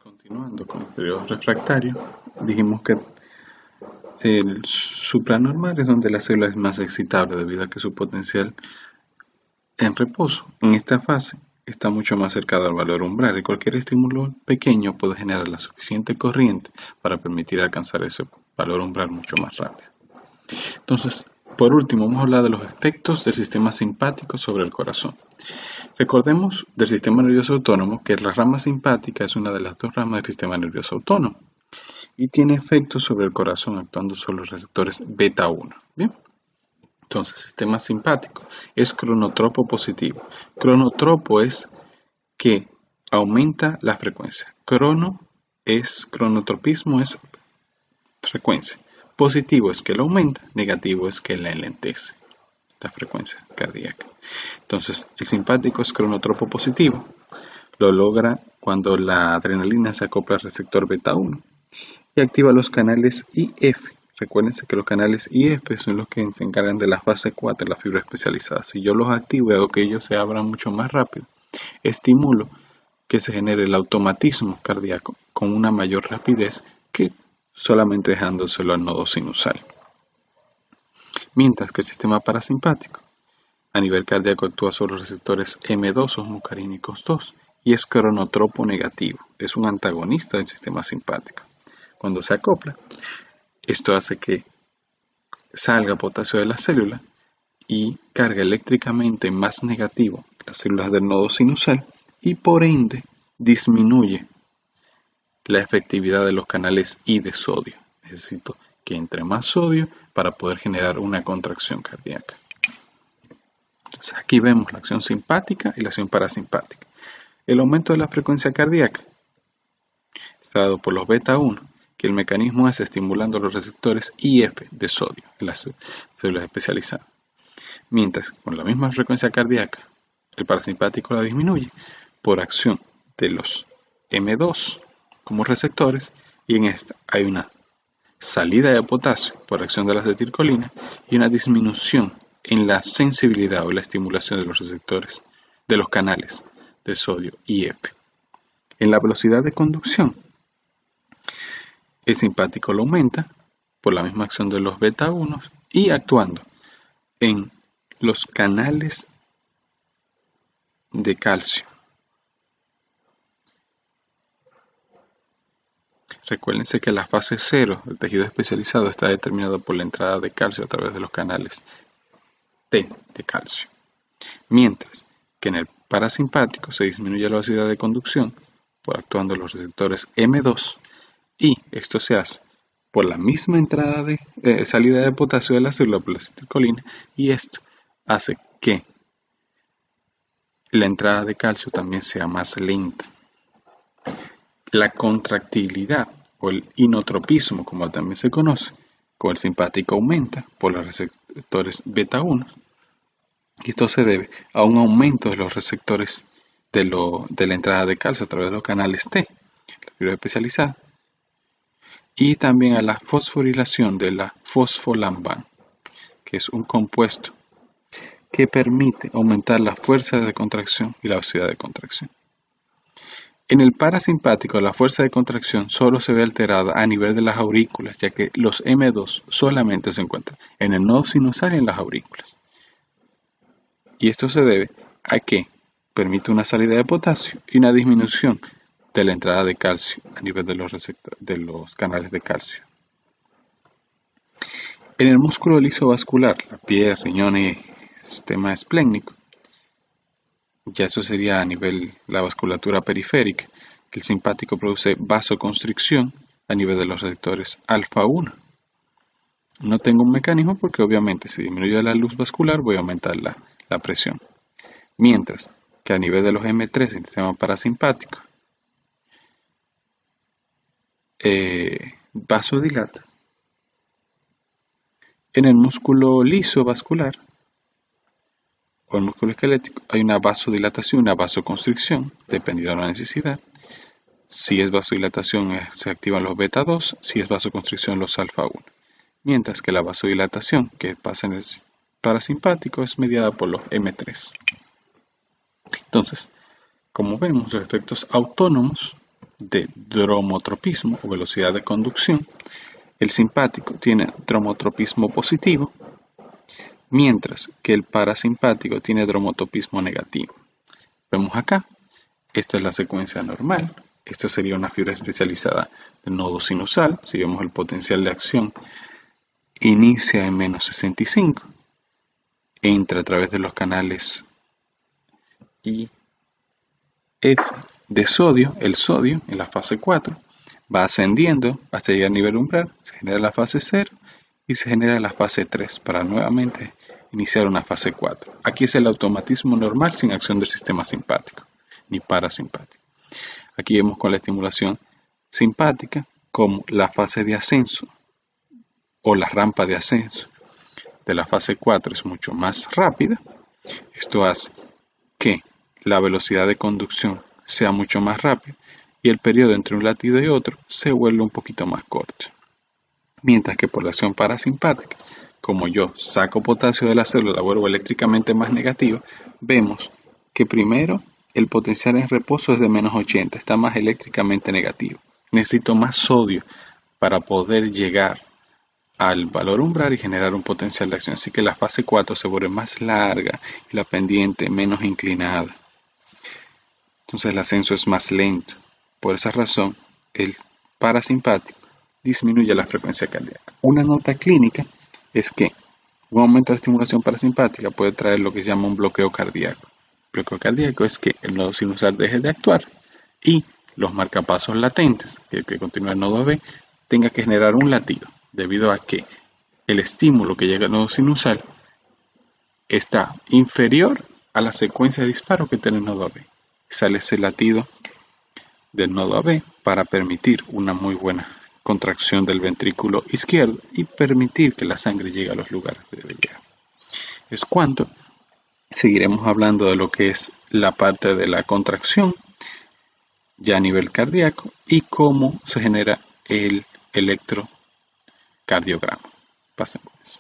Continuando con el periodo refractario, dijimos que el supranormal es donde la célula es más excitable debido a que su potencial en reposo en esta fase está mucho más cercano al valor umbral y cualquier estímulo pequeño puede generar la suficiente corriente para permitir alcanzar ese valor umbral mucho más rápido. Entonces, por último, vamos a hablar de los efectos del sistema simpático sobre el corazón. Recordemos del sistema nervioso autónomo que la rama simpática es una de las dos ramas del sistema nervioso autónomo y tiene efectos sobre el corazón actuando sobre los receptores beta 1. Bien, entonces sistema simpático es cronotropo positivo. Cronotropo es que aumenta la frecuencia. Cronotropismo es frecuencia. Positivo es que lo aumenta, negativo es que la enlentece, la frecuencia cardíaca. Entonces, el simpático es cronotropo positivo. Lo logra cuando la adrenalina se acopla al receptor beta 1 y activa los canales IF. Recuérdense que los canales IF son los que se encargan de la fase 4 de la fibra especializada. Si yo los activo y hago que ellos se abran mucho más rápido, estimulo que se genere el automatismo cardíaco con una mayor rapidez que solamente dejándoselo al nodo sinusal. Mientras que el sistema parasimpático a nivel cardíaco actúa sobre los receptores M2 o muscarínicos 2 y es cronotropo negativo, es un antagonista del sistema simpático. Cuando se acopla, esto hace que salga potasio de la célula y carga eléctricamente más negativo las células del nodo sinusal y por ende disminuye la efectividad de los canales I de sodio. Necesito que entre más sodio para poder generar una contracción cardíaca. Entonces aquí vemos la acción simpática y la acción parasimpática. El aumento de la frecuencia cardíaca está dado por los beta 1, que el mecanismo es estimulando los receptores IF de sodio en las células especializadas. Mientras que con la misma frecuencia cardíaca, el parasimpático la disminuye por acción de los M2 como receptores y en esta hay una salida de potasio por acción de la acetilcolina y una disminución en la sensibilidad o la estimulación de los receptores de los canales de sodio IF. En la velocidad de conducción, el simpático lo aumenta por la misma acción de los beta 1 y actuando en los canales de calcio. Recuérdense que la fase 0 del tejido especializado está determinado por la entrada de calcio a través de los canales T de calcio. Mientras que en el parasimpático se disminuye la velocidad de conducción por actuando los receptores M2 y esto se hace por la misma salida de potasio de la célula por la acetilcolina y esto hace que la entrada de calcio también sea más lenta. La contractilidad o el inotropismo, como también se conoce, con el simpático aumenta por los receptores beta 1 y esto se debe a un aumento de los receptores de la entrada de calcio a través de los canales T, la fibra especializada, y también a la fosforilación de la fosfolamban, que es un compuesto que permite aumentar la fuerza de contracción y la velocidad de contracción. En el parasimpático, la fuerza de contracción solo se ve alterada a nivel de las aurículas, ya que los M2 solamente se encuentran en el nodo sinusal y en las aurículas. Y esto se debe a que permite una salida de potasio y una disminución de la entrada de calcio a nivel de los canales de calcio. En el músculo liso vascular, la piel, riñón y sistema esplénico, ya eso sería a nivel la vasculatura periférica, que el simpático produce vasoconstricción a nivel de los receptores alfa 1. No tengo un mecanismo porque obviamente si disminuye la luz vascular voy a aumentar la presión. Mientras que a nivel de los M3 el sistema parasimpático vasodilata. En el músculo liso vascular o el músculo esquelético hay una vasodilatación y una vasoconstricción, dependiendo de la necesidad. Si es vasodilatación se activan los beta 2, si es vasoconstricción los alfa 1. Mientras que la vasodilatación que pasa en el parasimpático es mediada por los M3. Entonces, como vemos, los efectos autónomos de dromotropismo o velocidad de conducción, el simpático tiene dromotropismo positivo, mientras que el parasimpático tiene dromotropismo negativo. Vemos acá, esta es la secuencia normal, esta sería una fibra especializada del nodo sinusal. Si vemos el potencial de acción, inicia en menos 65, entra a través de los canales I, F de sodio, el sodio en la fase 4, va ascendiendo hasta llegar al nivel umbral, se genera la fase 0 y se genera la fase 3 para nuevamente iniciar una fase 4. Aquí es el automatismo normal sin acción del sistema simpático ni parasimpático. Aquí vemos con la estimulación simpática como la fase de ascenso o la rampa de ascenso de la fase 4 es mucho más rápida. Esto hace que la velocidad de conducción sea mucho más rápida y el periodo entre un latido y otro se vuelve un poquito más corto. Mientras que por la acción parasimpática, como yo saco potasio de la célula, la vuelvo eléctricamente más negativa, vemos que primero el potencial en reposo es de menos 80, está más eléctricamente negativo. Necesito más sodio para poder llegar al valor umbral y generar un potencial de acción. Así que la fase 4 se vuelve más larga y la pendiente menos inclinada. Entonces el ascenso es más lento. Por esa razón, el parasimpático disminuye la frecuencia cardíaca. Una nota clínica es que un aumento de la estimulación parasimpática puede traer lo que se llama un bloqueo cardíaco. El bloqueo cardíaco es que el nodo sinusal deje de actuar y los marcapasos latentes, que continúa el nodo B, tenga que generar un latido, debido a que el estímulo que llega al nodo sinusal está inferior a la secuencia de disparo que tiene el nodo AB. Sale ese latido del nodo AB para permitir una muy buena contracción del ventrículo izquierdo y permitir que la sangre llegue a los lugares que debe llegar. Es cuanto. Seguiremos hablando de lo que es la parte de la contracción ya a nivel cardíaco y cómo se genera el electrocardiograma. Pasen con eso.